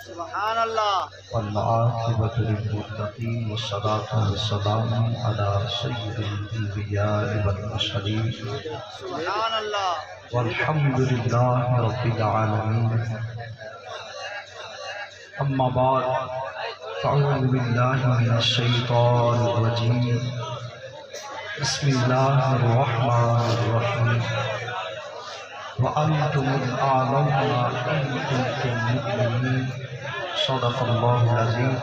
سبحان اللہ والعاقبۃ للمتقین والصلاة والسلام علی سید الانبیاء والمرسلین سبحان اللہ والحمد للہ رب العالمین اما بعد فاعوذ باللہ من الشیطان الرجیم بسم اللہ الرحمن الرحیم وَأَنْتُمُ الْأَعْلَوْنَ إِن كُنتُم مُّؤْمِنِينَ صدق اللہ العظیم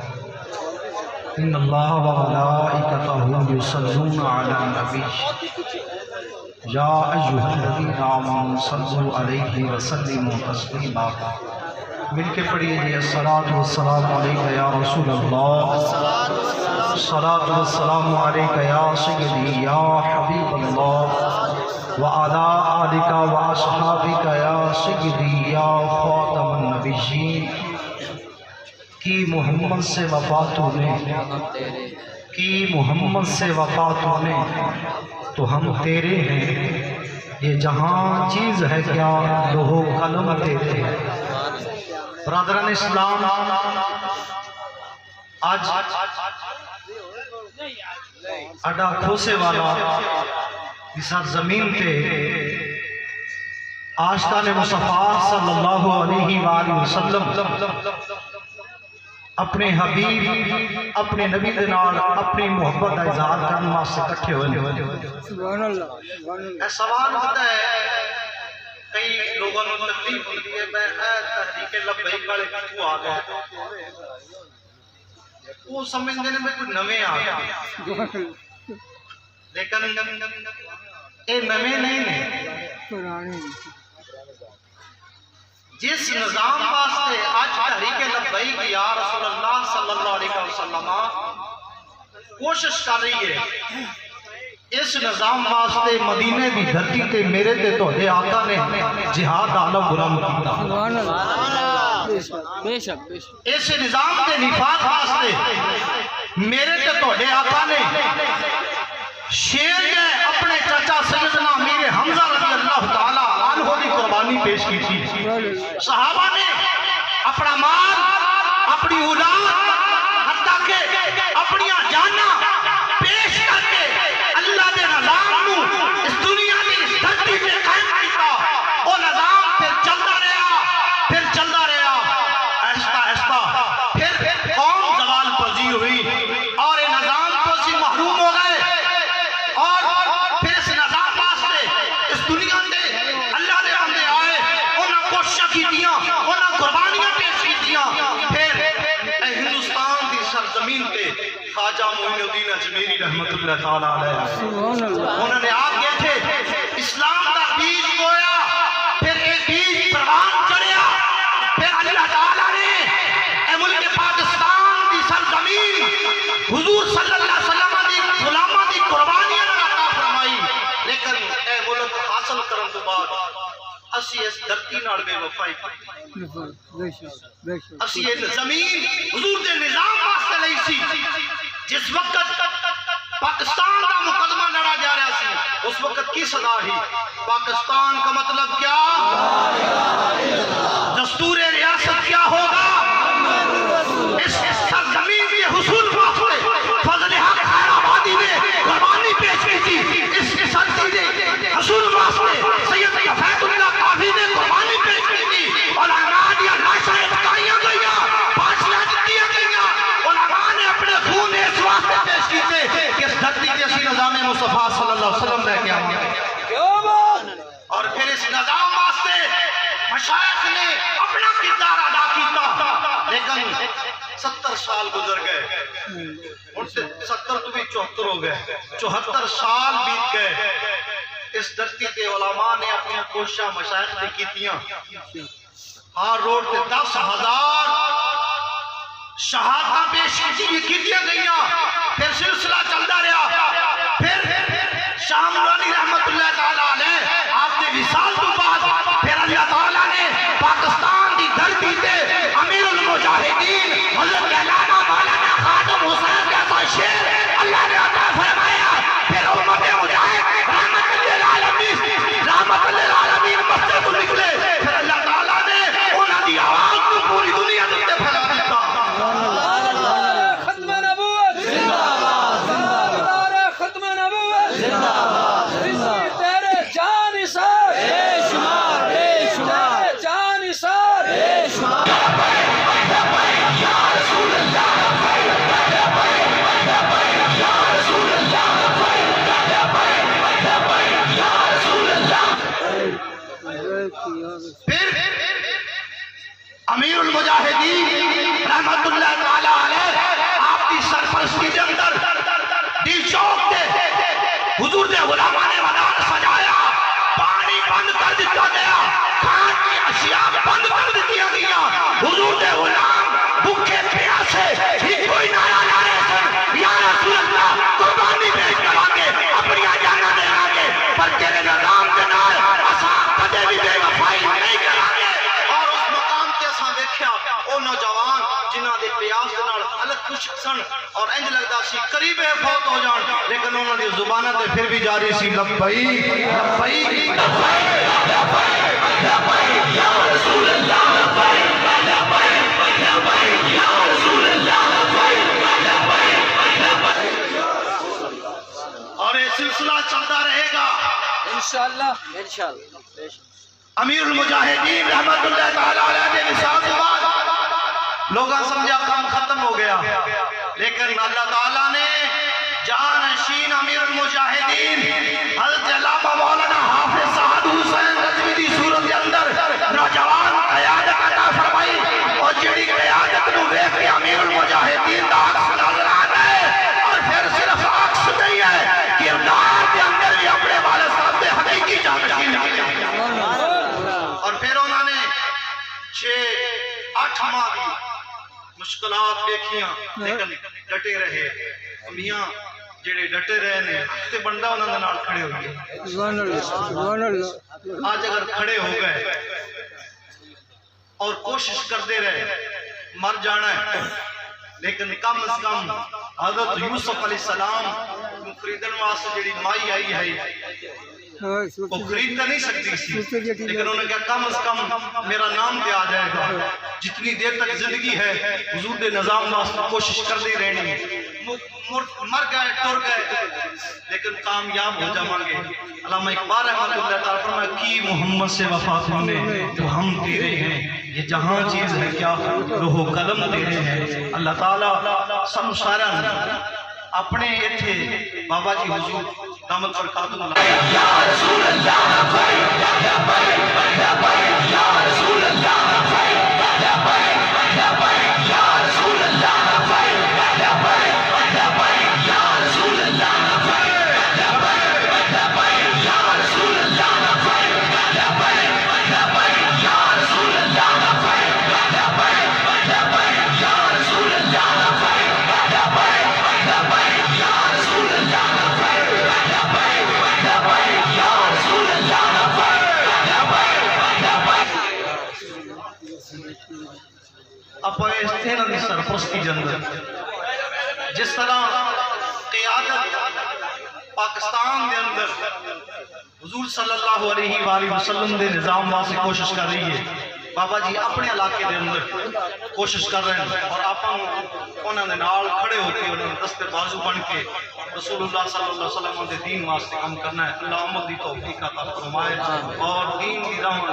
ان اللہ وملائکتہ یصلون علی النبی یا ایھا الذین آمنوا صلوا علیہ وسلموا تسلیما مل کے پڑھیے جی الصلاۃ والسلام علیک یا رسول اللہ الصلاۃ والسلام علیک یا سیدی یا حبیب اللہ وعلی آلک واصحابک یا سیدی یا خاتم النبیین کی محمد سے وفا تو نے کی محمد سے وفا تو نے تو ہم تیرے ہیں یہ جہاں چیز ہے کیا لوہ قلم تیرے ہیں برادران اسلام آج اڈا کھوسے والا اس زمین تے آشقان مصطفیٰ صلی اللہ علیہ وآلہ وسلم اپنے حبیب اپنے نبی دے نال اپنی محبت کا اظہار کرنے واسطے اکٹھے ہوئے سبحان اللہ اے سوال ہوتا ہے کئی لوگوں نے تکلیف ہوتی ہے میں تحریک لبیک والے کیوں آ گئے وہ سمجھتے ہیں میں کوئی نویں آ گیا لیکن اے نویں نہیں ہیں جس نظام واسطے آج تحریک لبیک یا رسول اللہ صلی اللہ علیہ وسلم کوشش کر رہی ہے اس نظام واسطے مدینے دی دھرتی تے میرے تے تہاڈے آقا نے جہاد عالم برام کیتا سبحان اللہ بے شک اس نظام دے نفاق واسطے میرے تے تہاڈے آقا نے شیر نے اپنے چچا سیدنا امیر حمزہ رضی اللہ تعالی عنہ کی قربانی پیش کی تھی صحابہ نے اپنا مال اپنی اولاد حتیٰ کہ اپنی جانا پیش کر کے اللہ دے نظام نو اس دنیا میں اس دھرتی پہ قائم کیتا وہ نظام پھر چلتا رہا ایستا ایستا پھر قوم زوال پذیر ہوئی اور یہ نظام تو سی محروم ہو گئے اور پھر اس نظام واسطے اس دنیا میں اللہ دے بندے آئے انہاں کوششاں کیتیاں انہاں قربانیاں پیش کیتیاں پھر ہندوستان دی سرزمین پہ خواجہ معین الدین اجمیری رحمت اللہ تعالی علیہ انہوں نے آپ کہے تھے اسلام دا بیج بویا پھر ایک بیج پروان چڑھیا پھر اللہ تعالی نے اے ملک پاکستان دی سرزمین حضور صلی اللہ علیہ وسلم دی غلاماں دی قربانیاں عطا فرمائی لیکن اے ملک حاصل کرن تو بعد اسی اس دھرتی نال بے وفائی کی اسی یہ زمین حضور دے نظام واسطے لئی سی جس وقت پاکستان کا مقدمہ لڑا جا رہا سی اس وقت کی صدا ہی پاکستان کا مطلب کیا دستور ریاست کیا ہوگا اس سرزمین کے حصول واسطے فضل حق خیر آبادی نے قربانی پیش کی تھی اس سرزمین کے حصول واسطے سید فیض اللہ قاضی نے قربانی پیش کی تھی علماء دیا لاشیں بتائیاں گئیاں پانچیاں دیا گئیاں علماء نے اپنے خون اس واسطے پیش کی تھے کہ اس دھرتی کے اسی نظام مصطفیٰ صلی اللہ علیہ وسلم لے کے آئے اور پھر اس نظام واسطے مشائخ نے اپنا کردار ادا کیتا لیکن 70 سال گزر گئے 70 تو بھی 74 ہو گئے 74 سال بیت گئے اس دھرتی کے علماء نے اپنی کوششاں مشائخ نے کیتیاں ہر روڈ پہ 10,000 شہادتاں پیش کیتیاں گئیاں پھر سلسلہ چلتا رہا پھر شاہ نورانی رحمت اللہ تعالیٰ علیہ آپ نے وصال تو بعد پھر اللہ تعالیٰ نے پاکستان دی دھرتی تے امیر المجاہدین حضرت علامہ مولانا خادم حسین جیسا شیر اللہ نے عطا فرمایا پھر امت مجاہد رحمت للعالمین مسجد نکلے پھر اللہ تعالیٰ نے امیر المجاہدین رحمت اللہ تعالی علیہ آپ کی سرپرستی کے اندر دل چوک دے حضور دے غلاماں نے میدان سجایا، پانی بند کر دیا گیا، کھان کی اشیاء بند کر دیا گیا، حضور دے غلام بھوکے پیاسے ہی کوئی نعرہ لا رہے تھے، یا رسول اللہ قربانی پیش کرانگے، اپنی جاناں دے آگے، پر تیرے نظام کے نال اساں کدے بھی بے وفائی نہیں کرانگے۔ اور اس مقام تے اساں ویکھیا او نوجوان جنہاں دے پیاس دے نال حالت خشک سن اور انج لگدا سی قریب فوت ہو جان، لیکن انہاں دی زباناں تے پھر بھی جاری سی لبیک لبیک لبیک یا رسول اللہ، لبیک لبیک لبیک یا رسول اللہ، لبیک لبیک لبیک۔ اور یہ سلسلہ چلتا رہے گا انشاءاللہ انشاءاللہ۔ امیر المجاہدین رحمت اللہ تعالی علیہ کے نصاب کے بعد لوگاں سمجھا کام ختم ہو گیا، لیکن اللہ تعالیٰ نے جانشین امیر المجاہدین حضرت علامہ مولانا حافظ سعد حسین رضوی دی صورت کے اندر نوجوان قیادت عطا فرمائی، اور جڑی قیادت نو دیکھ کے امیر المجاہدین دا عکس نظر آتا ہے، اور پھر صرف عکس نہیں ہے، کردار کے اندر بھی اپنے والد صاحب سے حقیقی جانشین ہے۔ اور پھر انہوں نے 6-8 ماہ کی مشکلات دیکھیاں، لیکن ڈٹے رہے۔ میاں جڑے ڈٹے رہے نے تے بندہ انہوں نے نال کھڑے ہو گئے۔ سبحان اللہ سبحان اللہ۔ آج اگر کھڑے ہو گئے اور کوشش کرتے رہے، مر جانا ہے، لیکن کم از کم حضرت یوسف علیہ السلام خریدن واسطے جڑی مائی آئی ہے وہ خرید تو نہیں سکتی سی، لیکن انہوں نے کہا کم از کم میرا نام پہ آ جائے گا، جتنی دیر تک زندگی ہے حضور دے نظام واسطے کوشش کرتے رہنی ہے۔ مر گئے ٹر گئے لیکن کامیاب ہو جاؤں گے۔ علامہ اقبال رحمۃ اللہ تعالیٰ فرمایا کی محمد سے وفا تم نے تو ہم تیرے ہیں، یہ جہاں چیز ہے کیا روح و قلم تیرے ہیں۔ اللہ تعالیٰ سن سارا اپنے اتھے بابا جی حضور دامت برکات اللہ یا رسول اللہ لبیک لبیک لبیک یا رسول اللہ لبیک لبیک لبیک یا رسول اللہ لبیک لبیک لبیک یا رسول اللہ لبیک لبیک لبیک یا رسول اللہ لبیک لبیک لبیک یا رسول اللہ لبیک لبیک لبیک یا رسول اللہ لبیک لبیک لبیک یا رسول اللہ اپنے دی سرپرستی جندر جس طرح قیادت پاکستان دے اندر حضور صلی اللہ علیہ وآلہ وسلم دے نظام واسطے کوشش کر رہی ہے، بابا جی اپنے علاقے دے اندر کوشش کر رہے ہیں، اور آپ انہوں نے نال کھڑے ہوتے انہوں نے دستے بازو بن کے رسول اللہ صلی اللہ علیہ وسلم دے دین واسطے کام کرنا ہے۔ اللہ عمد دی توفیق عطا فرمائے اور دین کی راہ میں